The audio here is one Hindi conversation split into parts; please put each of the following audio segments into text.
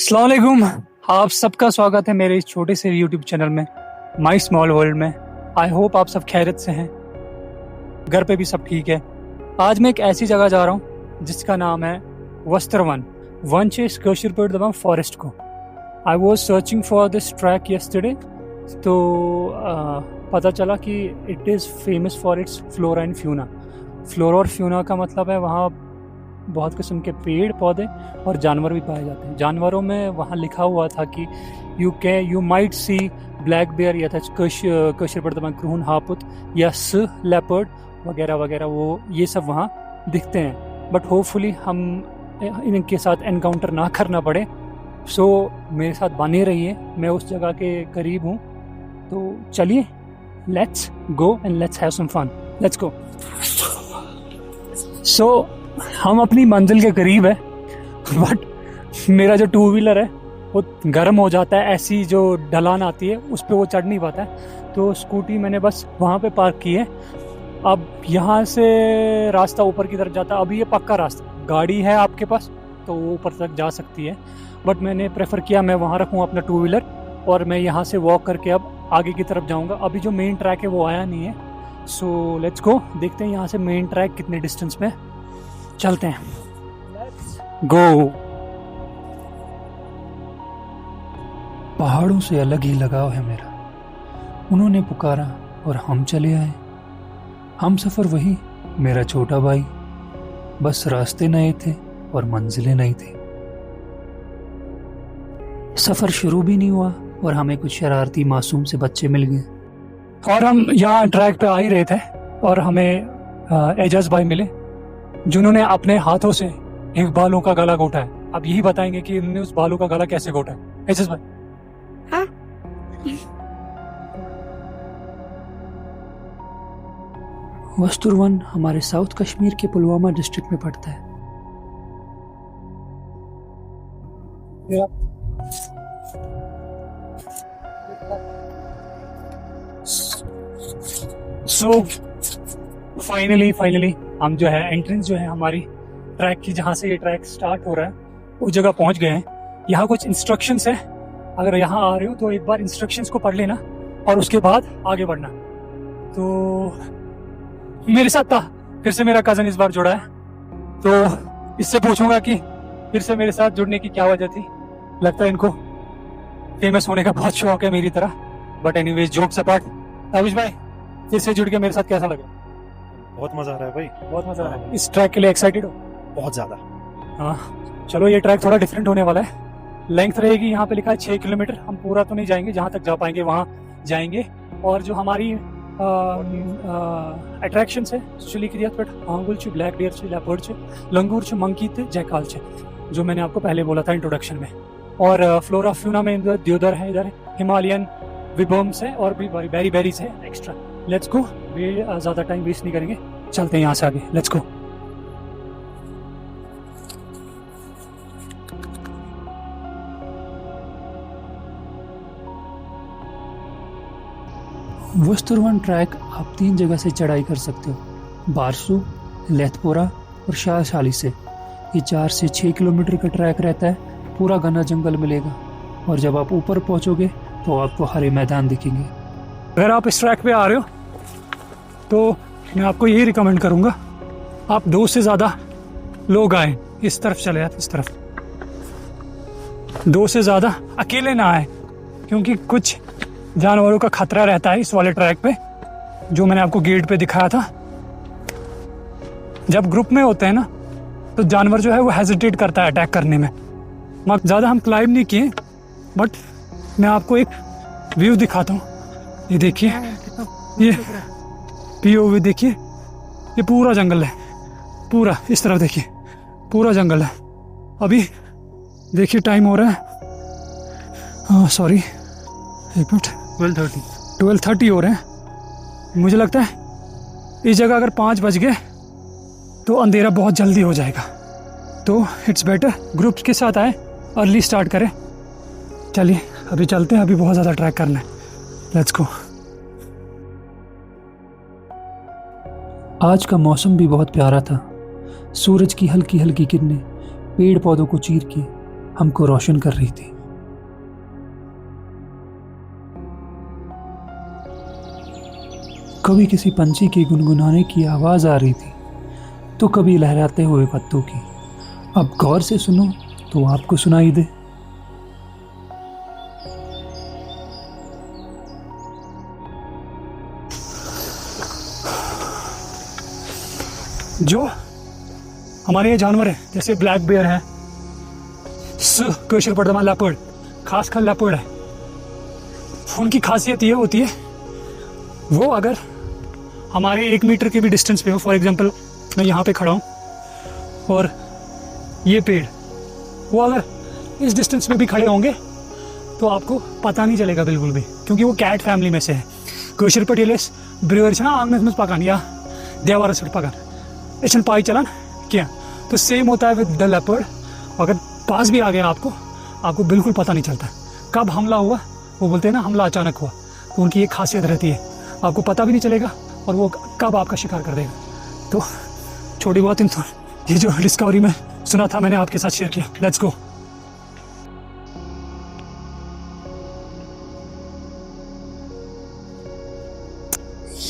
अस्सलाम वालेकुम। आप सबका स्वागत है मेरे इस छोटे से यूट्यूब चैनल में, माई स्मॉल वर्ल्ड में। आई होप आप सब खैरियत से हैं, घर पे भी सब ठीक है। आज मैं एक ऐसी जगह जा रहा हूँ जिसका नाम है वस्त्रवन। वन चेस कशिर पर दबा फॉरेस्ट को। I was searching for this track yesterday, तो पता चला कि it is famous for its flora and fauna. Flora और फ्यूना का मतलब है वहाँ बहुत किस्म के पेड़ पौधे और जानवर भी पाए जाते हैं। जानवरों में वहाँ लिखा हुआ था कि you might see black bear या कशिर पर दबा क्रून हापुत या स लेपर्ड वगैरह वगैरह, वो ये सब वहाँ दिखते हैं। बट होपफुली हम इनके साथ एनकाउंटर ना करना पड़े। सो मेरे साथ बने रहिए, मैं उस जगह के करीब हूँ। तो चलिए, let's go and let's have some fun. Let's go. So हम अपनी मंजिल के करीब है, बट मेरा जो टू व्हीलर है वो गर्म हो जाता है। ऐसी जो ढलान आती है उस पर वो चढ़ नहीं पाता है, तो स्कूटी मैंने बस वहाँ पे पार्क की है। अब यहाँ से रास्ता ऊपर की तरफ जाता है। अभी ये पक्का रास्ता, गाड़ी है आपके पास तो वो ऊपर तक जा सकती है, बट मैंने प्रेफर किया मैं वहाँ रखूँ अपना टू व्हीलर और मैं यहाँ से वॉक करके अब आगे की तरफ जाऊँगा। अभी जो मेन ट्रैक है वो आया नहीं है। सो लेट्स गो, देखते हैं यहाँ से मेन ट्रैक कितने डिस्टेंस में। चलते हैं, लेट्स गो। पहाड़ों से अलग ही लगाव है मेरा, उन्होंने पुकारा और हम चले आए। हम सफ़र वही, मेरा छोटा भाई, बस रास्ते नए थे और मंजिलें नई थी। सफ़र शुरू भी नहीं हुआ और हमें कुछ शरारती मासूम से बच्चे मिल गए और हम यहाँ ट्रैक पे आ ही रहे थे और हमें एजाज भाई मिले जिन्होंने अपने हाथों से एक बालों का गला घोटा है। अब यही बताएंगे कि उन्होंने उस बालों का गला कैसे घोटा है। एजाज भाई। हाँ? वस्तुरवन हमारे साउथ कश्मीर के पुलवामा डिस्ट्रिक्ट में पड़ता है। सो फाइनली हम जो है एंट्रेंस जो है हमारी ट्रैक की, जहाँ से ये ट्रैक स्टार्ट हो रहा है, उस जगह पहुंच गए हैं। यहाँ कुछ इंस्ट्रक्शंस है, अगर यहाँ आ रहे हो तो एक बार इंस्ट्रक्शंस को पढ़ लेना और उसके बाद आगे बढ़ना। तो मेरे साथ था, फिर से मेरा कजन इस बार जुड़ा है, तो इससे पूछूंगा कि फिर से मेरे साथ जुड़ने की क्या वजह थी। लगता है इनको फेमस होने का बहुत शौक है मेरी तरह। But anyways, jokes apart, Tabish भाई फिर से जुड़ के मेरे साथ कैसा लगा? बहुत मजा आ रहा है भाई, बहुत मजा आ रहा है। इस ट्रैक के लिए एक्साइटेड हो? बहुत ज्यादा। हाँ चलो, ये ट्रैक थोड़ा डिफरेंट होने वाला है। लेंथ रहेगी, यहाँ पे लिखा है 6 किलोमीटर। हम पूरा तो नहीं जाएंगे, जहाँ तक जा पाएंगे वहाँ जाएंगे। और जो हमारी अट्रैक्शन है आंगुल छ, ब्लैक डियर छ, लेपर्ड छ, लंगूर छ, मंकी थे, जैकाल छ, जो मैंने आपको पहले बोला था इंट्रोडक्शन में। और फ्लोरा फ्यूना में देवदार है, इधर हिमालयन विबम्स है और भी बेरी बेरीज है एक्स्ट्रा। लेट्स गो, ज़्यादा टाइम वेस्ट नहीं करेंगे, चलते हैं यहाँ से आगे। Let's go. वस्तुरवन ट्रैक आप 3 जगह से चढ़ाई कर सकते हो, बारसू, लेथपोरा और शाहशाली से। ये 4 से 6 किलोमीटर का ट्रैक रहता है, पूरा घना जंगल मिलेगा और जब आप ऊपर पहुंचोगे तो आपको हरे मैदान दिखेंगे। अगर आप इस ट्रैक पे आ रहे हो तो मैं आपको यही रिकमेंड करूंगा, आप 2 से ज़्यादा लोग आए, इस तरफ चले जाते, इस तरफ 2 से ज़्यादा अकेले ना आए, क्योंकि कुछ जानवरों का खतरा रहता है इस वाले ट्रैक पे, जो मैंने आपको गेट पे दिखाया था। जब ग्रुप में होते हैं ना तो जानवर जो है वो हेजिटेट करता है अटैक करने में। ज़्यादा हम क्लाइंब नहीं किए, बट मैं आपको एक व्यू दिखाता हूँ। ये देखिए, ये POV देखिए, ये पूरा जंगल है, पूरा इस तरफ देखिए, पूरा जंगल है। अभी देखिए टाइम हो रहा है, सॉरी एक मिनट, 12:30 हो रहे हैं। मुझे लगता है इस जगह अगर 5 बज गए तो अंधेरा बहुत जल्दी हो जाएगा, तो इट्स बेटर ग्रुप्स के साथ आए, अर्ली स्टार्ट करें। चलिए अभी चलते हैं, अभी बहुत ज़्यादा ट्रैक करना है। Let's go. आज का मौसम भी बहुत प्यारा था। सूरज की हल्की हल्की किरणें पेड़ पौधों को चीर के हमको रोशन कर रही थी। कभी किसी पंछी के गुनगुनाने की आवाज आ रही थी, तो कभी लहराते हुए पत्तों की। अब गौर से सुनो तो आपको सुनाई दे। जो हमारे ये जानवर है, जैसे ब्लैक बेयर है, कोशर पड़दमा लेपर्ड, खासकर लेपर्ड है, उनकी खासियत ये होती है, वो अगर हमारे 1 मीटर के भी डिस्टेंस पे हो, फॉर एग्जांपल मैं यहाँ पे खड़ा हूँ और ये पेड़, वो अगर इस डिस्टेंस में भी खड़े होंगे तो आपको पता नहीं चलेगा बिल्कुल भी, क्योंकि वो कैट फैमिली में से है। कोशर पटेलिस ब्रिवर्स ना आंगन में पकान या देवार से पकान ऐसा पाई चलन क्या, तो सेम होता है विद द लेपर्ड। अगर पास भी आ गया आपको बिल्कुल पता नहीं चलता कब हमला हुआ। वो बोलते हैं ना हमला अचानक हुआ, तो उनकी एक खासियत रहती है, आपको पता भी नहीं चलेगा और वो कब आपका शिकार कर देगा। तो छोटी बहुत ये जो डिस्कवरी में सुना था मैंने आपके साथ शेयर किया। Let's go.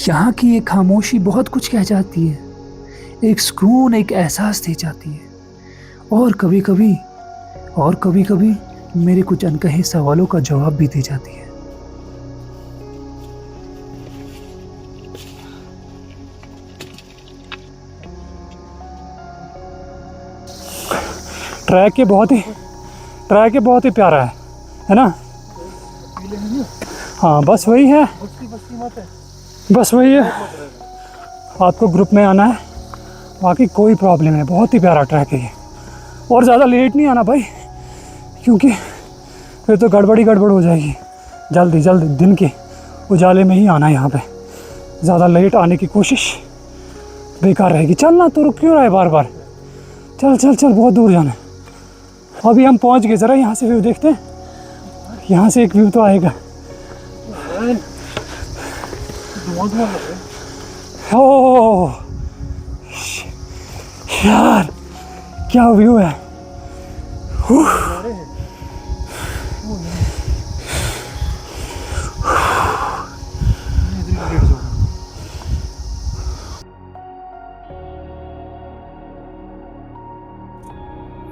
यहाँ की एक खामोशी बहुत कुछ कह जाती है, एक सुकून, एक एहसास दे जाती है, और कभी कभी मेरे कुछ अनकहे सवालों का जवाब भी दे जाती है। ट्रैक ये बहुत ही प्यारा है ना। हाँ बस वही है, आपको ग्रुप में आना है, बाकी कोई प्रॉब्लम है। बहुत ही प्यारा ट्रैक है ये, और ज़्यादा लेट नहीं आना भाई, क्योंकि फिर तो गड़बड़ हो जाएगी। जल्दी दिन के उजाले में ही आना है यहाँ पे, ज़्यादा लेट आने की कोशिश बेकार रहेगी। चलना तो रुक क्यों रहा है बार बार, चल बहुत दूर जाना है। अभी हम पहुँच गए, ज़रा यहाँ से व्यू देखते हैं, यहाँ से एक व्यू तो आएगा। ओह यार क्या व्यू है।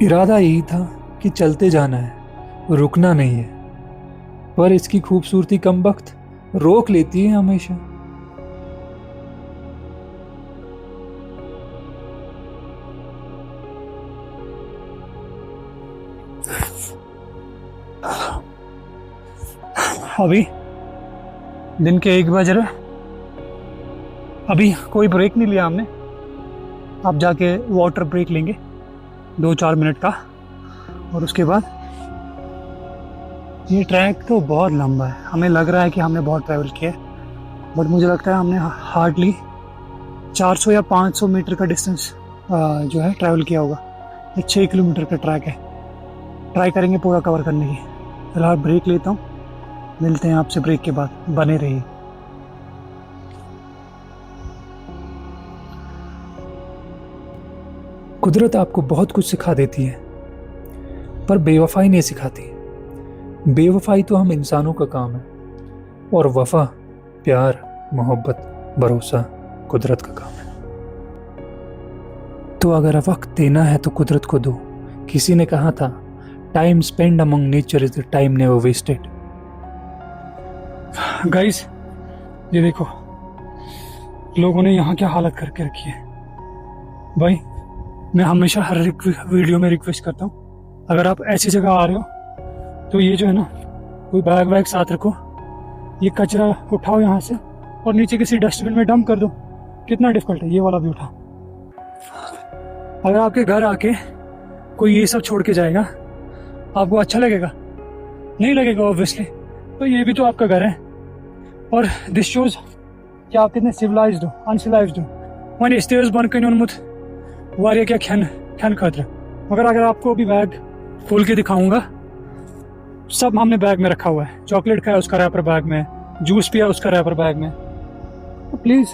इरादा यही था कि चलते जाना है, रुकना नहीं है, पर इसकी खूबसूरती कमबख्त रोक लेती है हमेशा। अभी दिन के 1 बज रहे, अभी कोई ब्रेक नहीं लिया हमने। अब जाके वाटर ब्रेक लेंगे 2-4 मिनट का, और उसके बाद ये ट्रैक तो बहुत लंबा है। हमें लग रहा है कि हमने बहुत ट्रैवल किया है, बट मुझे लगता है हमने हार्डली 400 या 500 मीटर का डिस्टेंस जो है ट्रैवल किया होगा। ये 6 किलोमीटर का ट्रैक है, ट्राई करेंगे पूरा कवर करने की। फिलहाल ब्रेक लेता हूँ, मिलते हैं आपसे ब्रेक के बाद, बने रहिए। कुदरत आपको बहुत कुछ सिखा देती है, पर बेवफाई नहीं सिखाती। बेवफाई तो हम इंसानों का काम है, और वफा, प्यार, मोहब्बत, भरोसा कुदरत का काम है। तो अगर वक्त देना है तो कुदरत को दो। किसी ने कहा था, time spend among nature is the time never wasted. Guys ये देखो लोगों ने यहाँ क्या हालत करके रखी है भाई। मैं हमेशा हर वीडियो में रिक्वेस्ट करता हूँ, अगर आप ऐसी जगह आ रहे हो तो ये जो है ना, कोई बैग वैग साथ रखो, ये कचरा उठाओ यहाँ से और नीचे किसी डस्टबिन में डंप कर दो। कितना डिफिकल्ट है, ये वाला भी उठा। अगर आपके घर आके कोई ये सब छोड़ के जाएगा, आपको अच्छा लगेगा? नहीं लगेगा ऑब्वियसली। तो ये भी तो आपका घर है, और दिस शोज कि आप कितने सिविलाइज्ड हो, अनसिविलाइज्ड हो। वहीं स्टेयर्स बन के उन्मुत वारिया क्या खन खतरा। मगर अगर आपको अभी बैग खोल के दिखाऊंगा, सब हमने बैग में रखा हुआ है। चॉकलेट खाया उसका रैपर बैग में, जूस पिया उसका रैपर बैग में। तो प्लीज,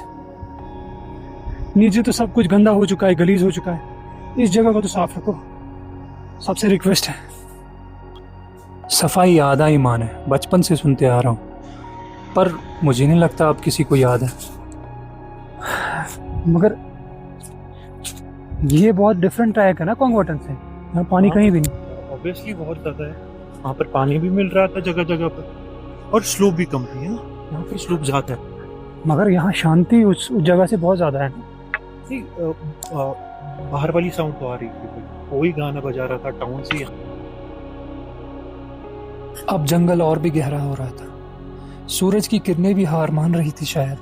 नीचे तो सब कुछ गंदा हो चुका है, गलीज हो चुका है, इस जगह को तो साफ रखो, सबसे रिक्वेस्ट है। सफाई आधा ईमान है, बचपन से सुनते आ रहा हूँ, पर मुझे नहीं लगता अब किसी को याद है। मगर ये बहुत डिफरेंट ट्रैक है ना कोंगवाटन से, यहाँ पानी कहीं भी नहीं। ऑब्वियसली बहुत ज़्यादा है। वहाँ पर पानी भी मिल रहा था जगह जगह पर, और स्लोप भी कम थी, है ना। यहाँ पर स्लोप ज़्यादा है, मगर यहाँ शांति उस जगह से बहुत ज़्यादा है। नहीं, बाहर वाली साउंड तो आ रही थी, कोई गाना बजा रहा था टाउन से। अब जंगल और भी गहरा हो रहा था, सूरज की किरणें भी हार मान रही थी शायद,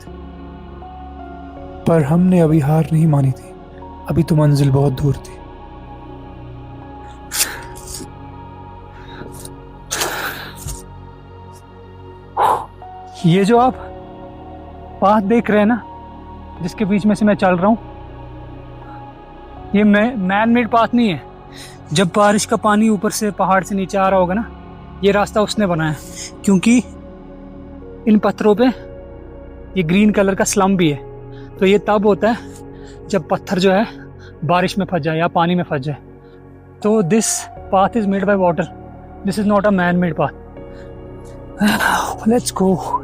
पर हमने अभी हार नहीं मानी थी। अभी तो मंजिल बहुत दूर थी। ये जो आप पाथ देख रहे हैं ना, जिसके बीच में से मैं चल रहा हूँ, ये मैन मेड पाथ नहीं है। जब बारिश का पानी ऊपर से पहाड़ से नीचे आ रहा होगा ना, ये रास्ता उसने बनाया, क्योंकि इन पत्थरों पे ये ग्रीन कलर का स्लम भी है। तो ये तब होता है जब पत्थर जो है बारिश में फंस जाए या पानी में फंस जाए। तो this path is made by water, this is not a man made path. Let's go.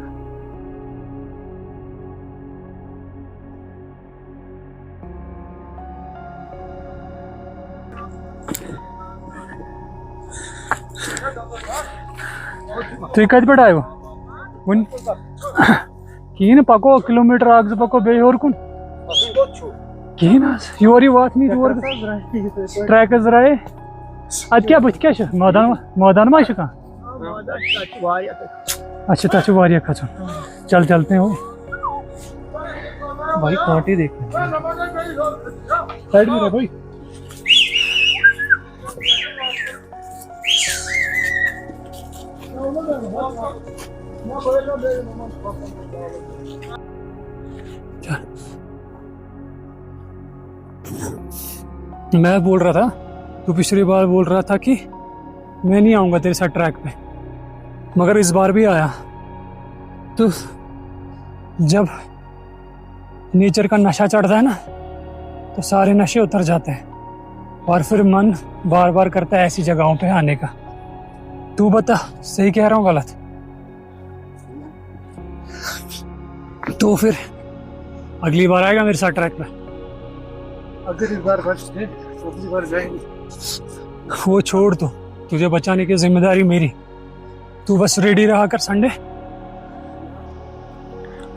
तो कत पे आयो वन कहीं पको किलोमीटर आगे पको बे और कुन कहीं योर वात नहीं योर ट्रैक जराए अत क्या बत क्या मैदान मा कह अच्छा तक वारिया खचन चल चलते हैं भाई कांटे देखने साइड में रह भाई। मैं बोल रहा था, तू पिछली बार बोल रहा था कि मैं नहीं आऊंगा तेरे साथ ट्रैक पे, मगर इस बार भी आया। तो जब नेचर का नशा चढ़ता है ना, तो सारे नशे उतर जाते हैं और फिर मन बार बार करता है ऐसी जगहों पे आने का। तू बता, सही कह रहा हूँ गलत? तो फिर अगली बार आएगा मेरे साथ ट्रैक पे? अगर इस बार बच गए तो अगली बार जाएंगे। वो छोड़, तो तुझे बचाने की जिम्मेदारी मेरी। तू बस रेडी रहा कर संडे।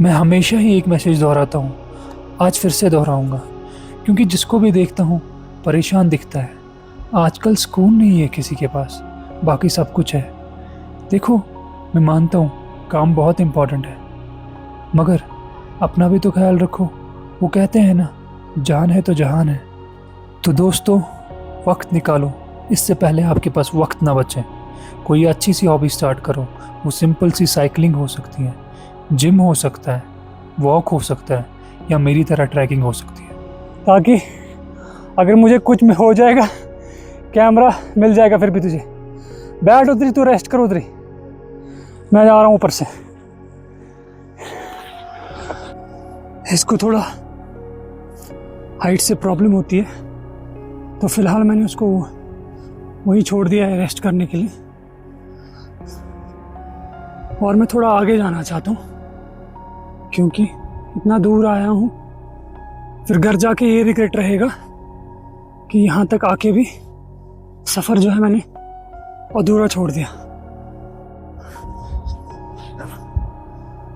मैं हमेशा ही एक मैसेज दोहराता हूँ, आज फिर से दोहराऊंगा, क्योंकि जिसको भी देखता हूँ परेशान दिखता है। आजकल सुकून नहीं है किसी के पास, बाकी सब कुछ है। देखो, मैं मानता हूँ काम बहुत इम्पोर्टेंट है, मगर अपना भी तो ख्याल रखो। वो कहते हैं ना, जान है तो जहान है। तो दोस्तों, वक्त निकालो, इससे पहले आपके पास वक्त ना बचे। कोई अच्छी सी हॉबी स्टार्ट करो। वो सिंपल सी साइकिलिंग हो सकती है, जिम हो सकता है, वॉक हो सकता है, या मेरी तरह ट्रैकिंग हो सकती है, ताकि अगर मुझे कुछ में हो जाएगा, कैमरा मिल जाएगा फिर भी तुझे। बैठ उतरी, तू रेस्ट कर उतरी, मैं जा रहा हूँ ऊपर से। इसको थोड़ा हाइट से प्रॉब्लम होती है, तो फिलहाल मैंने उसको वहीं छोड़ दिया है रेस्ट करने के लिए, और मैं थोड़ा आगे जाना चाहता हूँ, क्योंकि इतना दूर आया हूँ, फिर घर जाके ये रिग्रेट रहेगा कि यहाँ तक आके भी सफ़र जो है मैंने अधूरा छोड़ दिया।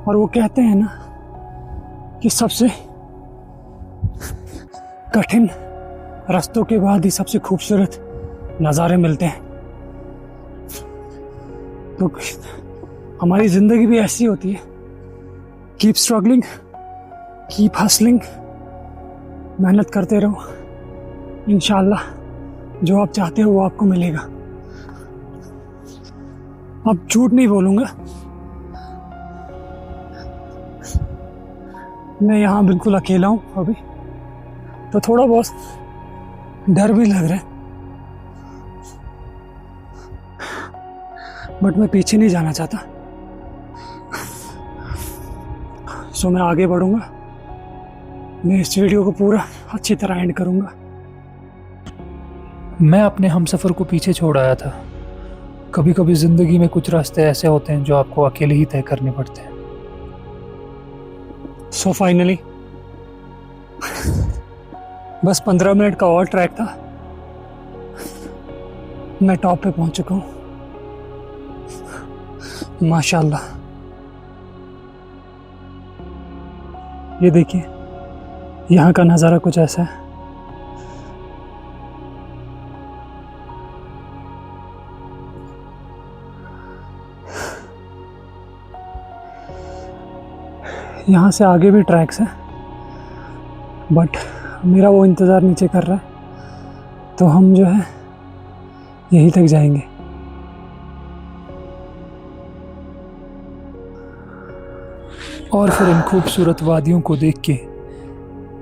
और वो कहते हैं ना कि सबसे कठिन रास्तों के बाद ही सबसे खूबसूरत नज़ारे मिलते हैं। तो हमारी ज़िंदगी भी ऐसी होती है। कीप स्ट्रगलिंग, कीप हसलिंग, मेहनत करते रहो, इंशाल्लाह जो आप चाहते हो वो आपको मिलेगा। अब झूठ नहीं बोलूँगा, मैं यहाँ बिल्कुल अकेला हूँ अभी, तो थोड़ा बहुत डर भी लग रहा है, बट मैं पीछे नहीं जाना चाहता। सो मैं आगे बढ़ूंगा, मैं इस वीडियो को पूरा अच्छी तरह एंड करूंगा। मैं अपने हमसफ़र को पीछे छोड़ आया था, कभी कभी ज़िंदगी में कुछ रास्ते ऐसे होते हैं जो आपको अकेले ही तय करने पड़ते हैं। सो फाइनली बस 15 मिनट का और ट्रैक था, मैं टॉप पे पहुंच चुका हूँ। माशाल्लाह, ये देखिए यहाँ का नज़ारा कुछ ऐसा है। यहाँ से आगे भी ट्रैक्स हैं, बट मेरा वो इंतज़ार नीचे कर रहा है, तो हम जो है यहीं तक जाएंगे। और फिर इन खूबसूरत वादियों को देख के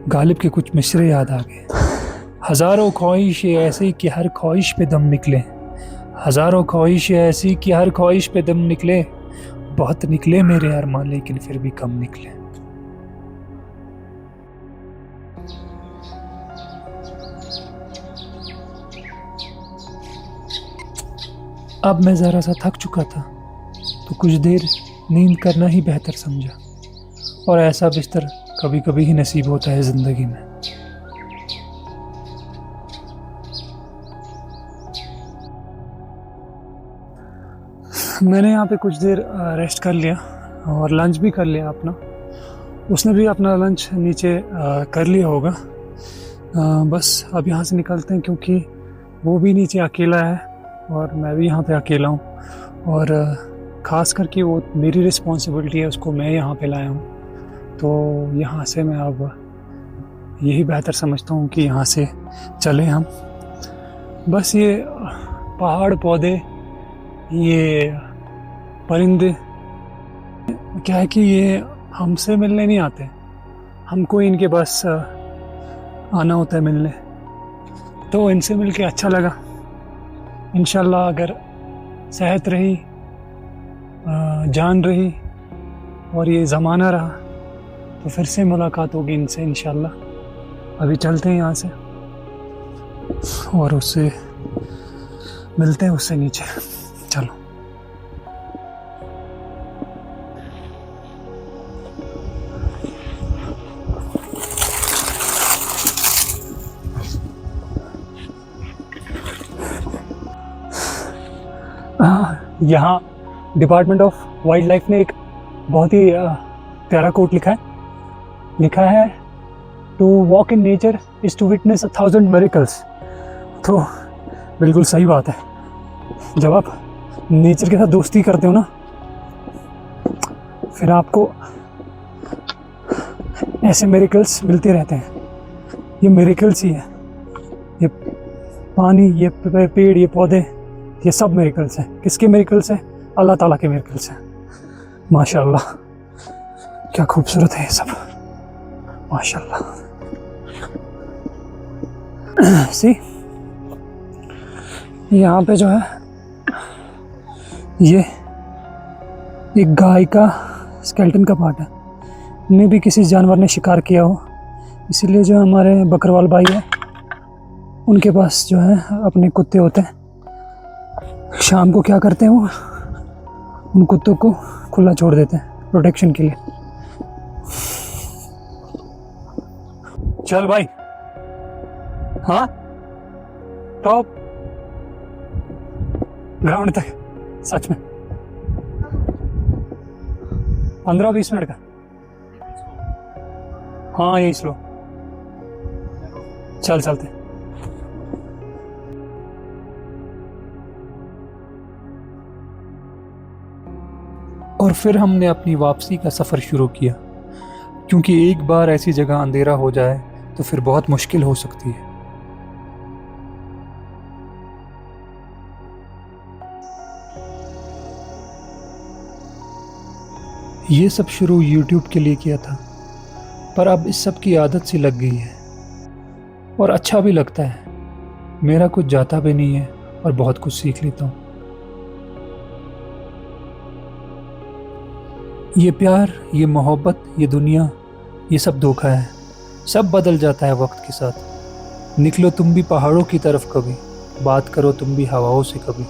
गालिब के कुछ मिसरे याद आ गए। हज़ारों ख्वाहिशें ऐसी कि हर ख्वाहिश पे दम निकले, हज़ारों ख्वाहिशें ऐसी कि हर ख्वाहिश पे दम निकले, बहुत निकले मेरे अरमान लेकिन फिर भी कम निकले। अब मैं ज़रा सा थक चुका था, तो कुछ देर नींद करना ही बेहतर समझा, और ऐसा बिस्तर कभी कभी ही नसीब होता है ज़िंदगी में। मैंने यहाँ पे कुछ देर रेस्ट कर लिया और लंच भी कर लिया अपना। उसने भी अपना लंच नीचे कर लिया होगा। बस अब यहाँ से निकलते हैं, क्योंकि वो भी नीचे अकेला है और मैं भी यहाँ पे अकेला हूँ, और ख़ास करके वो मेरी रिस्पॉन्सिबिलिटी है, उसको मैं यहाँ पे लाया हूँ। तो यहाँ से मैं अब यही बेहतर समझता हूँ कि यहाँ से चले हम। बस ये पहाड़, पौधे, ये परिंदे, क्या है कि ये हमसे मिलने नहीं आते, हमको इनके बस आना होता है मिलने। तो इनसे मिलके अच्छा लगा। इंशाल्लाह अगर सेहत रही, जान रही और ये ज़माना रहा, तो फिर से मुलाकात होगी इनसे इंशाल्लाह। अभी चलते हैं यहाँ से और उससे मिलते हैं, उससे नीचे। चलो। यहाँ डिपार्टमेंट ऑफ वाइल्ड लाइफ ने एक बहुत ही प्यारा कोट लिखा है to walk in nature is to witness 1000 miracles. तो बिल्कुल सही बात है। जब आप नेचर के साथ दोस्ती करते हो ना, फिर आपको ऐसे मिरेकल्स मिलते रहते हैं। ये मिरेकल्स ही है, ये पानी, ये पेड़, ये पौधे, ये सब मिरेकल्स हैं। किसके मिरेकल्स हैं? अल्लाह ताला के मिरेकल्स हैं। माशाल्लाह, क्या खूबसूरत है ये सब, माशाल्लाह। सी, यहाँ पे जो है ये एक गाय का स्केलेटन का पार्ट है। इन्हें भी किसी जानवर ने शिकार किया हो, इसीलिए जो हमारे बकरवाल भाई है उनके पास जो है अपने कुत्ते होते हैं। शाम को क्या करते हैं, वो उन कुत्तों को खुला छोड़ देते हैं प्रोटेक्शन के लिए। चल भाई, हाँ, टॉप ग्राउंड तक, सच में 15-20 मिनट का। हाँ यही स्लो, चल चलते। और फिर हमने अपनी वापसी का सफ़र शुरू किया, क्योंकि एक बार ऐसी जगह अंधेरा हो जाए तो फिर बहुत मुश्किल हो सकती है। ये सब शुरू YouTube के लिए किया था, पर अब इस सब की आदत सी लग गई है और अच्छा भी लगता है। मेरा कुछ जाता भी नहीं है और बहुत कुछ सीख लेता हूँ। ये प्यार, ये मोहब्बत, ये दुनिया, ये सब धोखा है। सब बदल जाता है वक्त के साथ। निकलो तुम भी पहाड़ों की तरफ कभी, बात करो तुम भी हवाओं से कभी।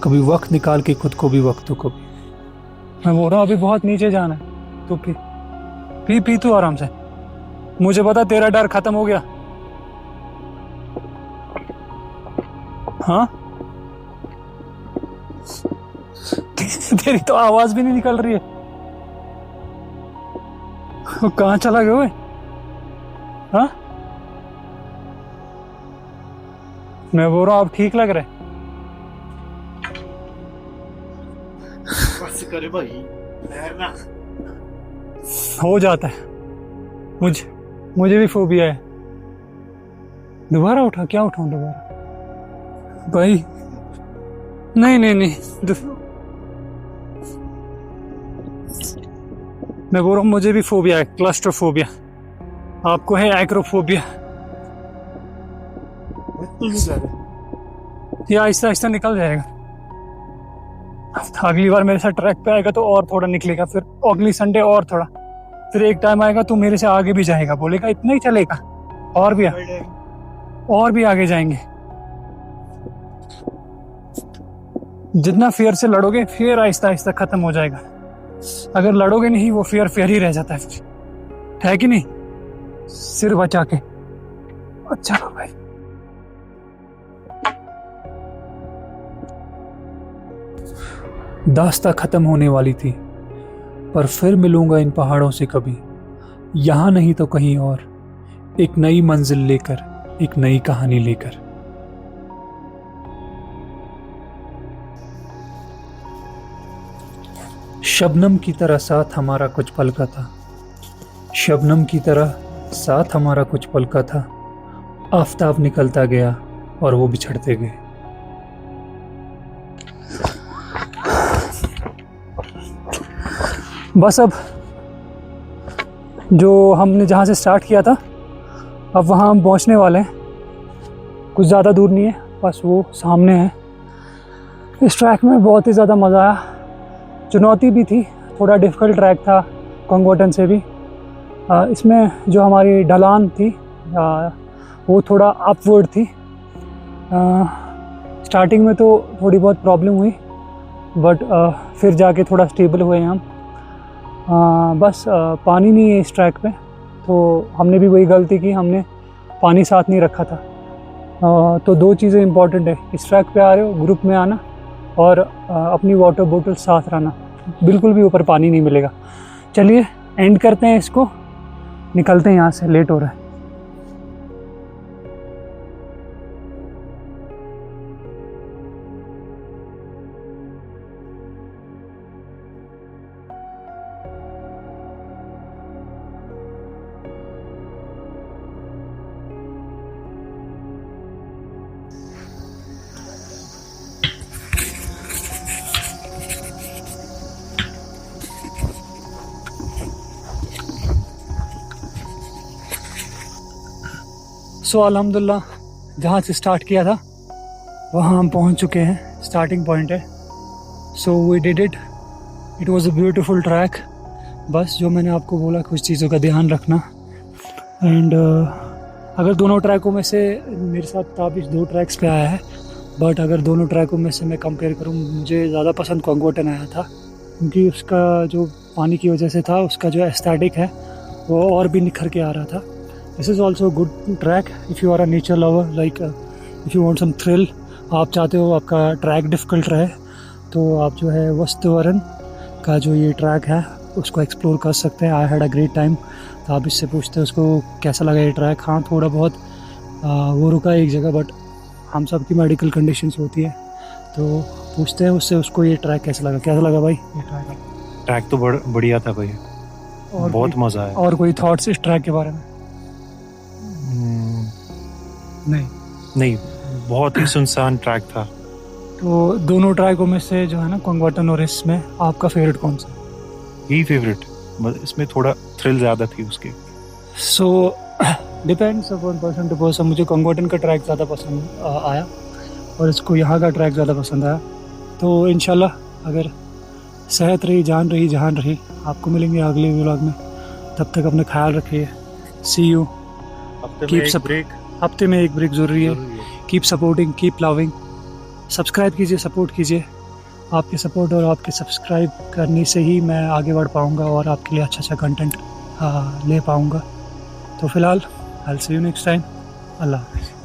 कभी वक्त निकाल के खुद को भी वक्त तो कभी। मैं बोल रहा हूँ अभी बहुत नीचे जाना है, तो पी तू आराम से। मुझे पता तेरा डर खत्म हो गया। हाँ तेरी तो आवाज भी नहीं निकल रही है। कहाँ चला गया? हाँ मैं बोल रहा हूँ अब ठीक लग रहा है। बस करे भाई, तैरना हो जाता है। मुझे भी फोबिया है। दोबारा उठा? क्या उठाऊं दोबारा भाई? नहीं मैं बोल रहा हूँ मुझे भी फोबिया है, क्लस्ट्रोफोबिया। आपको है एक्रोफोबिया। ये आहिस्ता आहिस्ता निकल जाएगा। अगली बार मेरे साथ ट्रैक पे आएगा तो और थोड़ा निकलेगा, फिर अगली संडे और थोड़ा, फिर एक टाइम आएगा तो मेरे से आगे भी जाएगा, बोलेगा इतना ही चलेगा, और भी आगे जाएंगे। जितना फियर से लड़ोगे फिर आहिस्ता आहिस्ता खत्म हो जाएगा। अगर लड़ोगे नहीं वो फियर ही रह जाता है कि नहीं? सिर बचा के। अच्छा भाई दास्तां खत्म होने वाली थी, पर फिर मिलूंगा इन पहाड़ों से कभी, यहाँ नहीं तो कहीं और, एक नई मंजिल लेकर, एक नई कहानी लेकर। शबनम की तरह साथ हमारा कुछ पल का था, शबनम की तरह साथ हमारा कुछ पल का था। आफताब निकलता गया और वो बिछड़ते गए। बस अब जो हमने जहाँ से स्टार्ट किया था अब वहाँ हम पहुँचने वाले हैं। कुछ ज़्यादा दूर नहीं है, बस वो सामने है। इस ट्रैक में बहुत ही ज़्यादा मज़ा आया। चुनौती भी थी, थोड़ा डिफ़िकल्ट ट्रैक था कंगोटन से भी। इसमें जो हमारी ढलान थी वो थोड़ा अपवर्ड थी। स्टार्टिंग में तो थोड़ी बहुत प्रॉब्लम हुई, बट फिर जाके थोड़ा स्टेबल हुए हम। बस पानी नहीं है इस ट्रैक पे, तो हमने भी वही गलती की, हमने पानी साथ नहीं रखा था। तो दो चीज़ें इम्पॉर्टेंट है, इस ट्रैक पे आ रहे हो ग्रुप में आना और अपनी वाटर बोतल साथ रहना। बिल्कुल भी ऊपर पानी नहीं मिलेगा। चलिए एंड करते हैं इसको, निकलते हैं यहाँ से, लेट हो रहा है। सो अल्हम्दुलिल्लाह जहाँ से स्टार्ट किया था वहाँ हम पहुँच चुके हैं, स्टार्टिंग पॉइंट है। So we did it, it was a beautiful track. बस जो मैंने आपको बोला कुछ चीज़ों का ध्यान रखना। एंड अगर दोनों ट्रैकों में से मेरे साथ ताबिश 2 ट्रैक्स पे आया है, बट अगर दोनों ट्रैकों में से मैं कंपेयर करूँ, मुझे ज़्यादा पसंद कंगोटन आया था, क्योंकि उसका जो पानी की वजह से था, उसका जो एस्थेटिक है वो और भी निखर के आ रहा था। This is also good track if you are a nature lover, like if you want some thrill. आप चाहते हो आपका ट्रैक डिफ़िकल्ट रहे तो आप जो है वस्तुवरन का जो ये ट्रैक है उसको एक्सप्लोर कर सकते हैं। I had a great time. तो आप इससे पूछते हैं उसको कैसा लगा ये ट्रैक। हाँ थोड़ा बहुत वो रुका एक जगह, बट हम सब की मेडिकल कंडीशंस होती है, तो पूछते हैं उससे उसको ये ट्रैक कैसा लगा भाई ये ट्रैक तो बढ़िया था भाई, और बहुत मज़ा आया। और कोई थॉट्स इस ट्रैक के बारे में? नहीं, बहुत ही सुनसान ट्रैक था। तो दोनों ट्रैकों में से जो है ना, कंगोटन और इसमें आपका फेवरेट कौन सा? ही फेवरेट, बस इसमें थोड़ा थ्रिल ज़्यादा थी उसकी। So depends upon person to person. मुझे कंगोटन का ट्रैक ज़्यादा पसंद आया और इसको यहाँ का ट्रैक ज़्यादा पसंद आया। तो इंशाल्लाह अगर सेहत रही, जान रही, जहान रही, आपको मिलेंगे अगले व्लॉग में। तब तक अपना ख्याल रखिए। सी यू। हफ्ते में एक ब्रेक ज़रूरी है। Keep supporting, keep loving, subscribe कीजिए, सपोर्ट कीजिए। आपके सपोर्ट और आपके सब्सक्राइब करने से ही मैं आगे बढ़ पाऊँगा और आपके लिए अच्छा कंटेंट ले पाऊँगा। तो फ़िलहाल I will see you next time. अल्लाह हाफ़िज़।